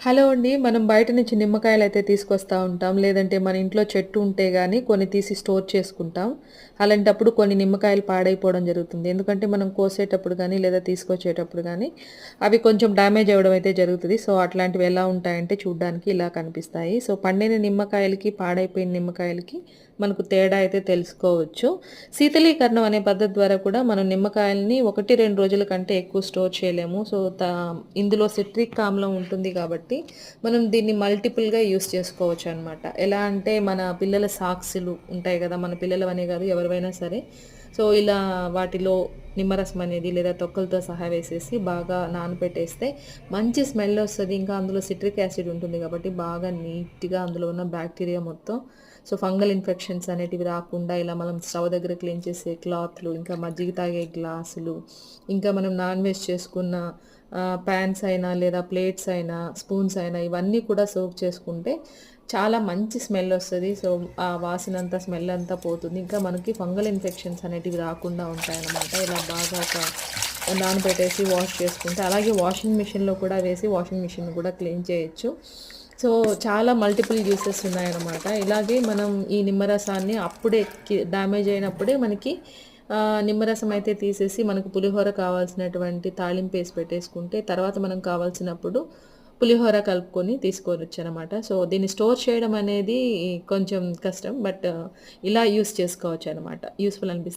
Hello అండి. మనం బయట నుంచి నిమ్మకాయలైతే తీసుకొస్తా ఉంటాం. లేదంటే మన ఇంట్లో చెట్టు ఉంటే గాని కొన్ని తీసి స్టోర్ చేసుకుంటాం. అలాంటప్పుడు కొన్ని నిమ్మకాయలు పాడైపోవడం జరుగుతుంది. ఎందుకంటే మనం కోసేటప్పుడు గాని, లేదా తీసుకొచ్చేటప్పుడు గాని అవి కొంచెం డ్యామేజ్ అవ్వడం అయితే జరుగుతది. సో, అట్లాంటివి ఎలా ఉంటాయంటే చూడ్డానికి ఇలా కనిపిస్తాయి. సో, పండిన నిమ్మకాయలకి, పాడైపోయిన నిమ్మకాయలకి మనకు తేడా అయితే తెలుసుకోవచ్చు. శీతలీకరణం అనే పద్ధతి ద్వారా కూడా మనం నిమ్మకాయలని 1, 2 రోజుల కంటే ఎక్కువ స్టోర్ చేయలేము. సో, ఇందులో సిట్రిక్ ఆమ్లం ఉంటుంది కాబట్టి మనం దీన్ని మల్టిపుల్‌గా యూజ్ చేసుకోవచ్చనమాట. ఎలా అంటే మన పిల్లల సాక్సులు ఉంటాయి గదా! మన పిల్లలవనే గాదు ఎవరివైనా సరే. సో, ఇలా వాటిలో నిమ్మరసం అనేది లేదా తొక్కలతో సహా వేసేసి బాగా నానబెట్టేస్తే మంచి స్మెల్ ఒస్తది. ఇంకా అందులో సిట్రిక్ యాసిడ్ ఉంటుంది కాబట్టి బాగా నీట్‌గా అందులో ఉన్న బ్యాక్టీరియా మొత్తం సో, ఫంగల్ ఇన్ఫెక్షన్స్ అనేటివి రాకుండా ఇలా మనం స్టవ్ దగ్గర క్లీన్ చేసే క్లాత్‌లు, ఇంకా మజ్జిగ తాగే గ్లాసులు, ఇంకా మనం నాన్ వెజ్ చేసుకున్న పాన్స్ అయినా లేదా ప్లేట్స్ అయినా, స్పూన్స్ అయినా ఇవన్నీ కూడా సోక్ చేసుకుంటే చాలా మంచి స్మెల్ ఒస్తది. సో, ఆ వాసనంతా, స్మెల్ అంతా పోతుంది. ఇంకా మనకి ఫంగల్ ఇన్ఫెక్షన్స్ అనేటివి రాకుండా ఉంటాయన్నమాట. ఇలా బాగా నానబెట్టేసి వాష్ చేసుకుంటే, అలాగే వాషింగ్ మిషన్‌లో కూడా వేసి వాషింగ్ మిషన్‌ని కూడా క్లీన్ చేయొచ్చు. సో, చాలా మల్టిపుల్ యూసెస్ ఉన్నాయన్నమాట. ఇలాగే మనం ఈ నిమ్మరసాన్ని అప్పుడే డ్యామేజ్ అయినప్పుడే మనకి నిమ్మరసం అయితే తీసేసి మనకు పులిహోర కావాల్సినటువంటి తాళింపేసి పెట్టేసుకుంటే, తర్వాత మనం కావాల్సినప్పుడు పులిహోర కలుపుకొని తీసుకోవచ్చనమాట. సో, దీన్ని స్టోర్ చేయడం అనేది కొంచెం కష్టం. బట్ ఇలా యూజ్ చేసుకోవచ్చనమాట. యూజ్‌ఫుల్ అనిపిస్తుంది.